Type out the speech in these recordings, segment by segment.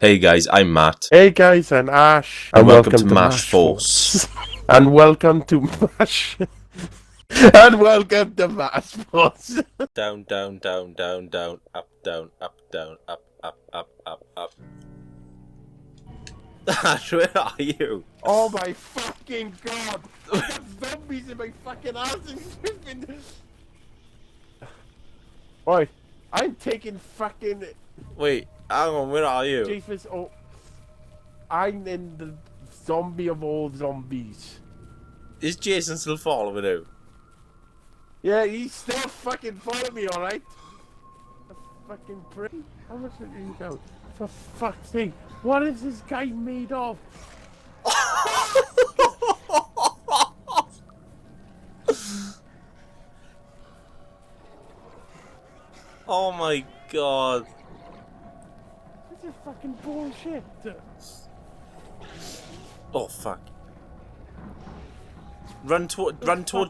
Hey guys, I'm Matt. Hey guys, I'm Ash. And welcome to MASHFORCE. And welcome to Mash. And welcome to MASHFORCE. Down, down, down, down, down, up, down, up, down, up, up, up, up, up. Ash, where are you? Oh my fucking god! I got zombies in my fucking ass and flipping. Oi, I'm taking fucking. Wait, hang on, where are you? Jesus, oh. I'm in the zombie of all zombies. Is Jason still following you? Yeah, he's still fucking following me, alright? Fucking pretty. How much did he go? For fuck's sake, what is this guy made of? Oh my god. This is fucking bullshit. Oh fuck. Run toward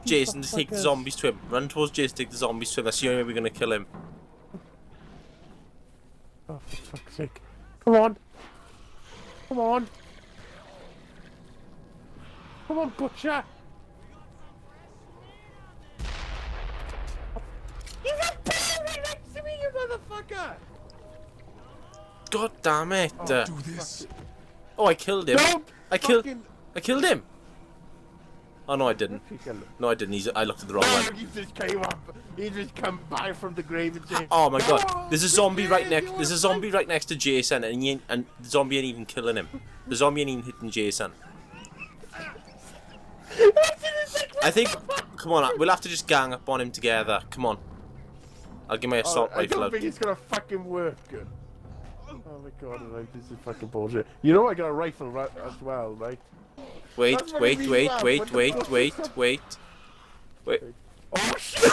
Jason to take the zombies to him. Run towards Jason to take the zombies to him. That's the only way we're gonna kill him. Oh, for fuck's sake. Come on. Come on. Come on, butcher. He's a pillar right next to me, you motherfucker! God damn it. Oh, do this. Oh, I killed him. Don't I killed him. Oh no, I didn't. No, I didn't. I looked at the wrong one. He just came up. He just come by from the grave and said, Oh my god. There's a zombie right next. There's a zombie right next to Jason, and the zombie ain't even killing him. The zombie ain't even hitting Jason. I think. Come on, we'll have to just gang up on him together. Come on. I'll give my assault rifle I don't out. think it's gonna fucking work. Oh my god, like, this is fucking bullshit. You know I got a rifle as well, right? Wait. Oh shit!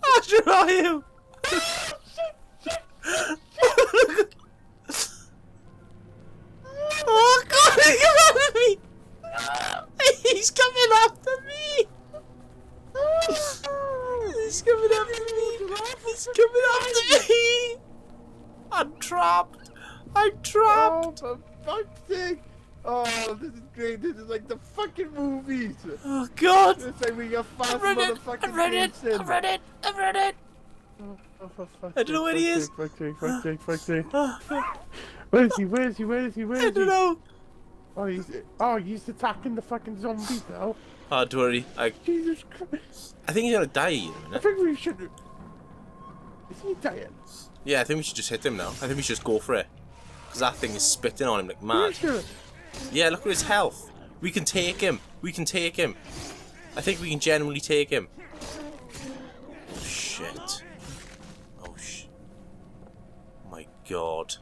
How sure are you? Oh god, he's coming after me! He's coming after me! He's coming after me! He's coming after me! I'm trapped! I'm trapped! Oh, for fuck's sake! Oh, this is great. This is like the fucking movies. Oh god! This time we got fast I've read it! motherfucking I've read it! Jason. I've read it! I've read it! Oh, for fuck's I don't know where he is. Fuck's sake. Where is he? Where is he? Where is he? Where is he? I don't know! Oh, he's attacking the fucking zombies now. Oh, don't worry. Jesus Christ. I think he's gonna die in a I minute. think we should. Is he dying? Yeah, I think we should just hit him now. I think we should just go for it. Because that thing is spitting on him like mad. Yeah, look at his health. We can take him. We can take him. I think we can genuinely take him. Oh, shit. Oh, my god.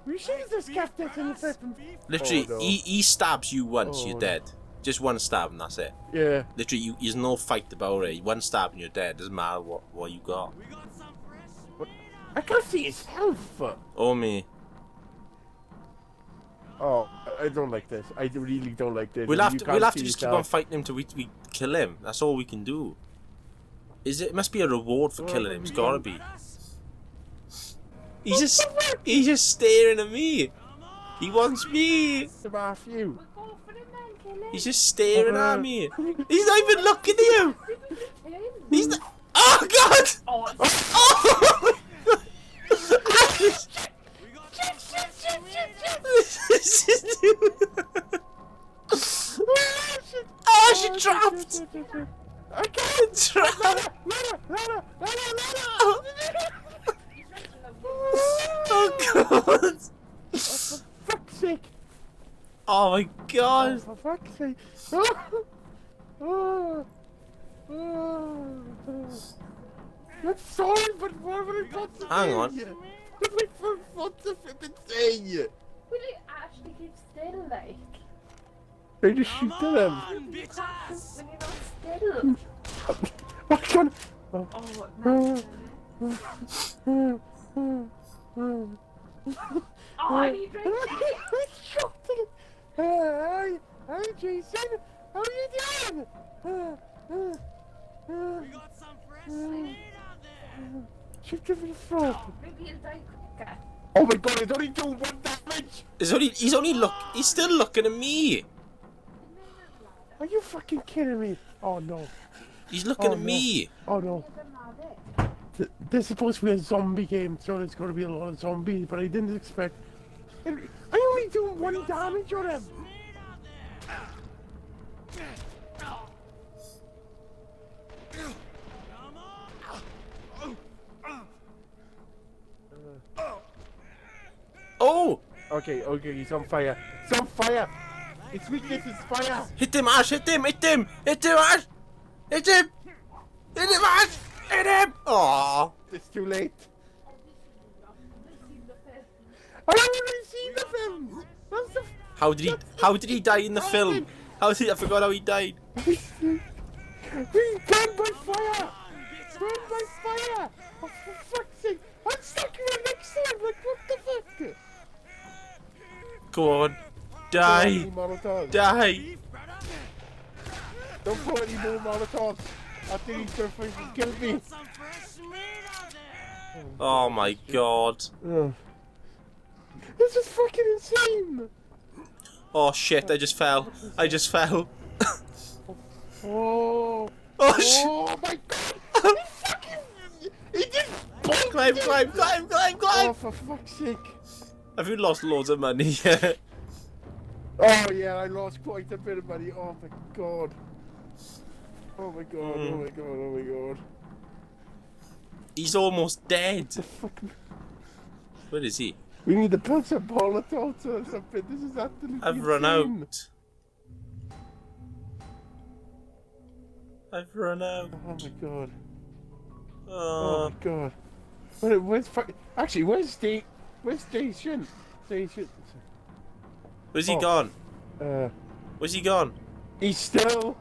We should have just kept this in the flipping. Literally, Oh, no. he stabs you once, Oh, you're no. dead. Just one stab and that's it. Yeah. Literally, there's no fight about it. One stab and you're dead. Doesn't matter what you got. I can't see his health. Oh, me. Oh, I don't like this. I really don't like this. We'll have to just keep on fighting. fighting him till we kill him. That's all we can do. It must be a reward for killing him. It's gotta be. He's just staring at me. He wants me. You. He's just staring at me. He's not even looking at you. He's not. Oh god! Oh! Oh, she trapped! I can't Trapped! Oh god! For fuck's sake! Oh my god! For fuck's sake! I'm sorry, but what would I got to Hang say? on. What's the flippin' thing? Will you actually keep still, like? They just shoot at them. When you're not still. What's going on? Oh, I need drinking. Hi, Jason. How are you doing? Shoot him in the front. Maybe he'll die quicker. Oh my god, it's only doing 1 damage! He's still looking at me. Are you fucking kidding me? Oh no. He's looking at no. me. Oh no. This is supposed to be a zombie game, so there's going to be a lot of zombies, but I didn't expect... I only doing 1 damage on him! Oh! Okay, he's on fire. He's on fire! His weakness is fire! Hit him, Ash! Hit him! Hit him! Hit him, Ash! Hit him! Hit him, Ash! Hit him! Aww! It's too late. I haven't seen the film! That's the... How did he die in the film? I forgot how he died. He's burned by fire! Burned by fire! Oh, for fuck's sake! I'm stuck right next to him! Like, what the fuck? Go on. Die! Molotovs. Die! Don't throw any more Molotovs! I think he's gonna fucking kill me! Oh my god. This is fucking insane! Oh shit, I just fell. I just fell. Oh! Oh shit! Oh my god! He just Climb, climb, climb, climb, climb! Oh, for fuck's sake! Have you lost loads of money? Oh yeah, I lost quite a bit of money. Oh my god! Oh my god! Oh my god! Oh my god! He's almost dead. The fucking... Where is he? We need to put some Molotovs or something. This is absolutely I've run insane. out. I've run out. Oh my god! Oh Oh. my god! Where's actually? Where's station? Station. Where's he Oh. gone? Uh, Where's he gone? he's still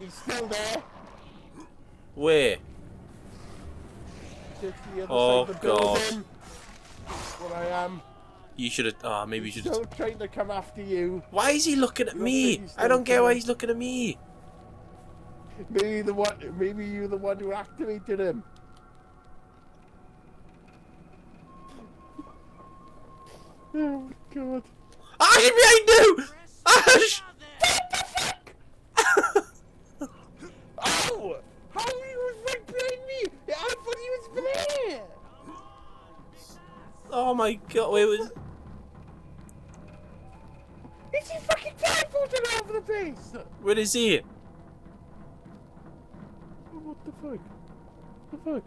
there. Where? Just the other Oh, side of the God. building. Where I am. You should have. Oh, maybe you should have. Still trying to come after you. Why is he looking at me? I don't get why he's looking at me. Maybe you're the one who activated him. Oh my god. Ash, he's behind you! Ash! Oh! How he was right behind me? I thought he was there. Oh my god, wait, was. Is he fucking teleporting over the base? Where is he? What the fuck? What the fuck?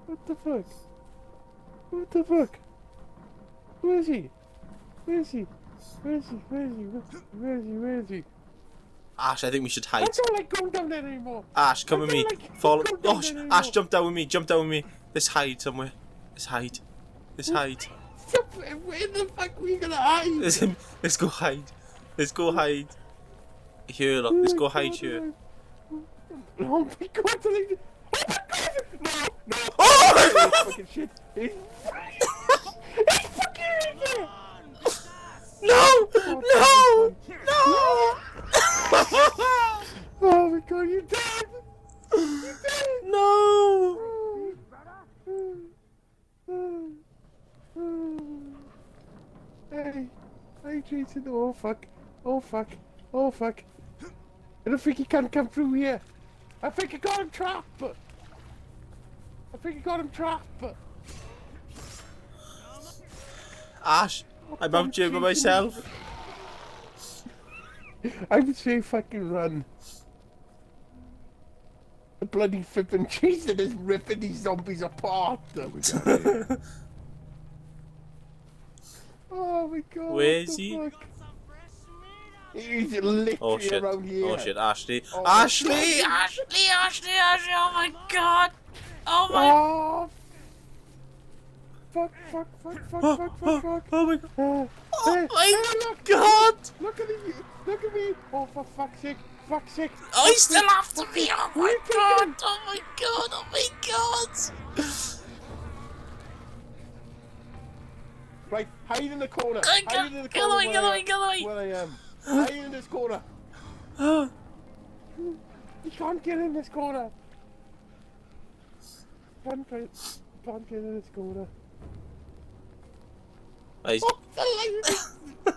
What the fuck? What the fuck? Where is he? Where is he? Where is he? Where is he? Where is he? Where is he? Ash, I think we should I hide. don't like going down there anymore. Ash, come I with don't me. like Follow. going Oh, down there anymore. Ash, jump down with me. Jump down with me. Let's hide somewhere. Let's hide. Let's hide. Stop. Where the fuck are we gonna hide? Let's go hide. Let's go hide. Here, look. Let's go hide here. Oh my god! Oh my god! No! No! Oh my He's god! fucking shit! He's fucking idiot! No! No! No! Oh my god! You're dead! You're dead! No! Hey, hey, Jason! Oh fuck! Oh fuck! Oh fuck! I don't think he can come through here. I think I got him trapped. I think I got him trapped. Ash, I'm out here by myself. I would say fucking run. The bloody flipping Jason is ripping these zombies apart. Oh my god. Oh my god. Where what is the he? fuck? He's literally Oh shit. around here. Oh shit, Ashley. Oh my Ashley! God. Ashley! Ashley! Ashley! Oh my god! Oh my Oh! Fuck, fuck, fuck, fuck, Oh, fuck, oh, fuck, fuck. oh my god! Oh, Oh hey, my hey, look, god! Look at me! Look at me! Oh, for fuck's sake! Fuck's sake! Oh, he's still after me! Oh my Where god! are you Oh my god! Oh my god! Right, hide in the corner. Get Hide in the away! corner. Get away! Get away! Where I am. Hide in this corner. Oh You can't get in this corner. Can't get in this corner. He's... Oh, the light!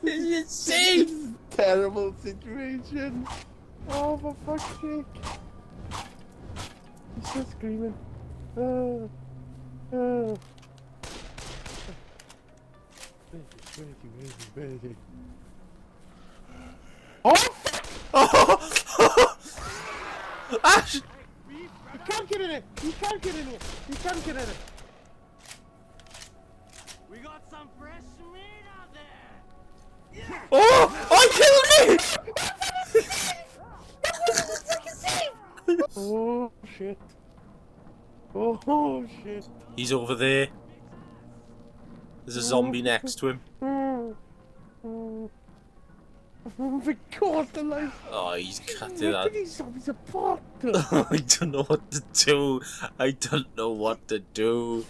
This is insane! Terrible situation. Oh, for fuck's sake. He's still screaming. Where is he? Oh! Oh! Ash! You can't get in it! You can't get in it! You can't get in it! We got some fresh meat out there. Oh! Oh, he killed me! Oh shit. Oh shit. He's over there. There's a zombie next to him. Oh my god, the life. Oh, he's cutting Look that. at these zombies apart. I don't know what to do. I don't know what to do.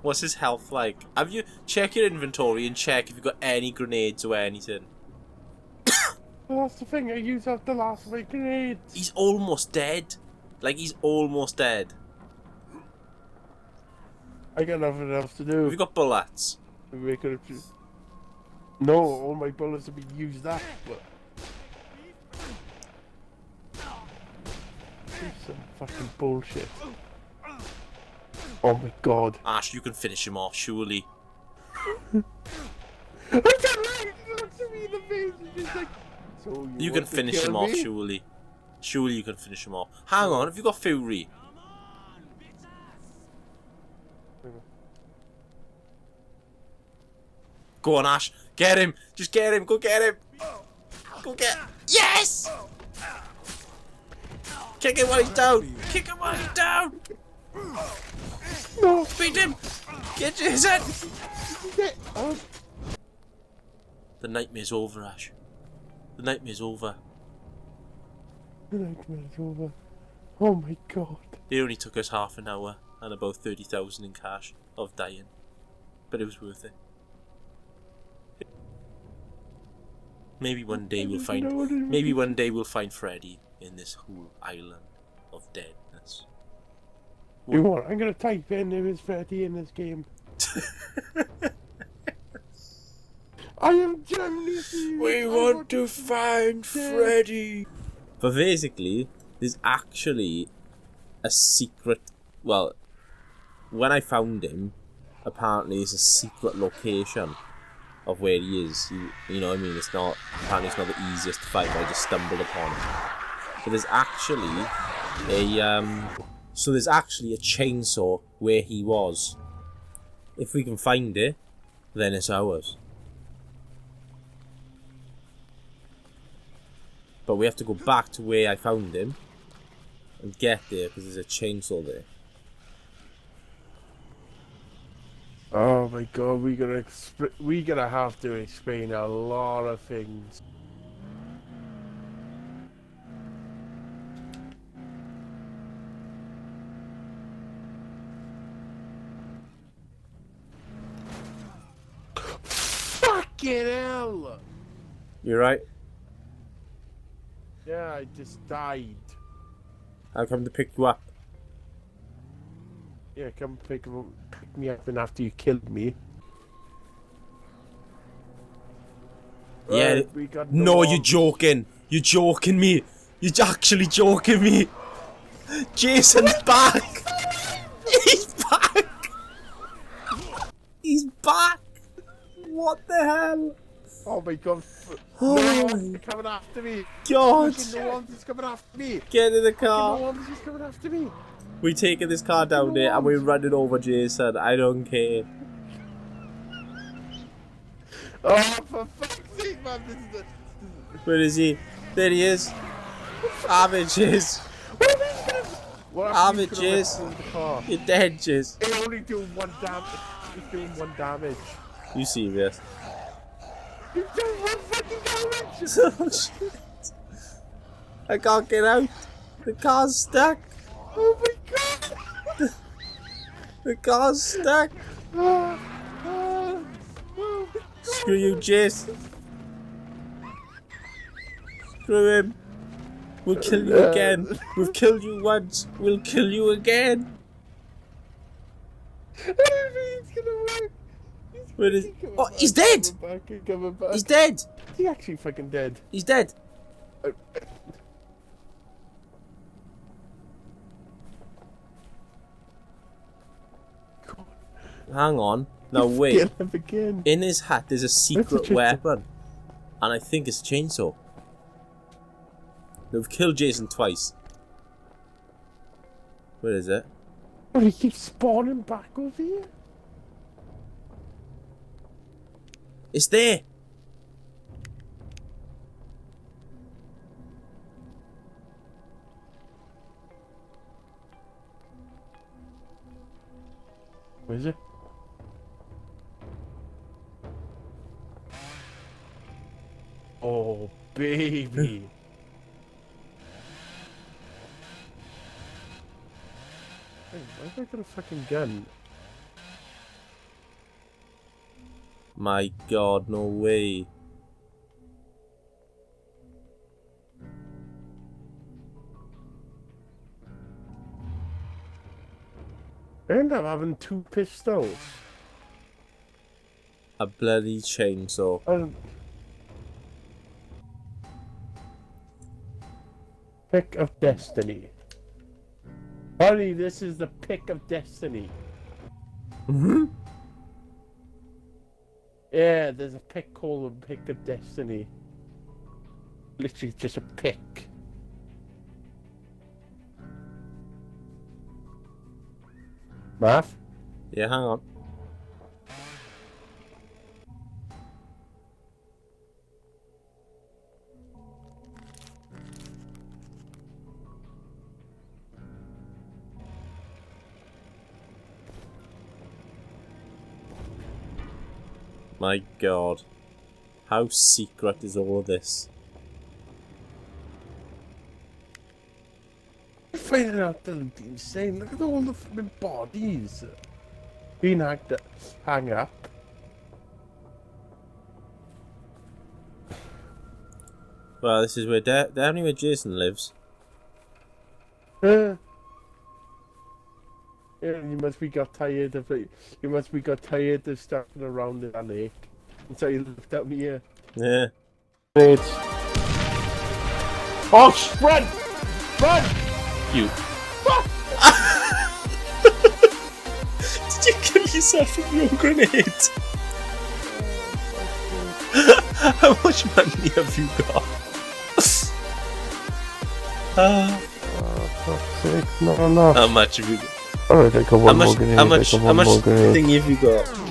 What's his health like? Have you check your inventory and check if you've got any grenades or anything? Well, that's the thing, I used up the last of my grenades. He's almost dead. Like, he's almost dead. I got nothing else to do. Have you got bullets? Make it No, all my bullets have been used up, but... Some fucking bullshit. Oh my god. Ash, you can finish him off, surely. I can't lie, he looks at me in the face and just like... So You want can to finish kill him off, me? surely. Surely you can finish him off. Hang on, have you got Fury? Come on, bitches. Go on, Ash. Get him. Just get him. Go get him. Go get... Yes! Kick him while he's down. Kick him while he's down. No! Beat him. Get Jason. Oh, The nightmare's over, Ash. The nightmare's over. the nightmare's over. Oh my god. It only took us half an hour and about 30,000 in cash of dying. But it was worth it. Maybe one day we'll find... Maybe one day we'll find Freddy in this whole island of deadness. You know what? I'm gonna type in there is Freddy in this game. I am genuinely serious. We I want to find Freddy. But basically, there's actually a secret. Well, when I found him, apparently it's a secret location of where he is. You know what I mean? It's not. Apparently, it's not the easiest to find. I just stumbled upon it. But there's actually a So there's actually a chainsaw where he was. If we can find it, then it's ours. But we have to go back to where I found him and get there because there's a chainsaw there. Oh my god, we gonna have to explain a lot of things. Fucking hell! You right? Yeah, I just died. I'll come to pick you up. Yeah, come pick me up and after you killed me. Yeah. Right, we got No, you're arms. joking. You're joking me. You're actually joking me. Jason's back. He's back. He's back. What the hell? Oh my god. Oh No my one's coming after me. God. Fucking no one's just coming after me. Get in the No car. one's just coming after me. We're taking this car down there and we're running over Jason. I don't care. Oh, for fuck's sake, man. This is the... Where is he? There he is. Averages. What Averages. the car? You're dead, Jizz. It's only doing one damage. It's doing one damage. You serious? It's doing one fucking damage. Oh, shit. I can't get out. The car's stuck. Oh my god. The car's stuck. Oh my god. Screw you, Jizz. Screw him. We'll kill you again. We've killed you once. We'll kill you again. I don't think it's gonna work. Where is? Oh, he's dead. Coming back. He's dead. Is he actually fucking dead? He's dead. Hang on. Now wait. Kill him again. In his hat there's a secret weapon. And I think it's a chainsaw. We've killed Jason twice. Where is it? Oh, he keeps spawning back over here. It's there. Where is it? Oh, baby. Hey, why have I got a fucking gun? My god, no way. I end up having 2 pistols. A bloody chainsaw. Pick of Destiny. Honey, this is the pick of destiny. Mm-hmm. Yeah, there's a pick called the pick of destiny. Literally just a pick. Math? Yeah, hang on. My god. How secret is all of this? I find it out that it'd be insane. Look at all the fucking bodies being hang up. Well, this is where definitely where Jason lives. Yeah, you must be got tired of it. You must be got tired of standing around in that lake. And so you looked at me here. Yeah. It's... Oh, run! Run! You. What? Did you kill yourself with your grenade? How much money have you got? Fuck's sake, not enough. How much have you got? Alright, I got one more grenade. How much thing have you got?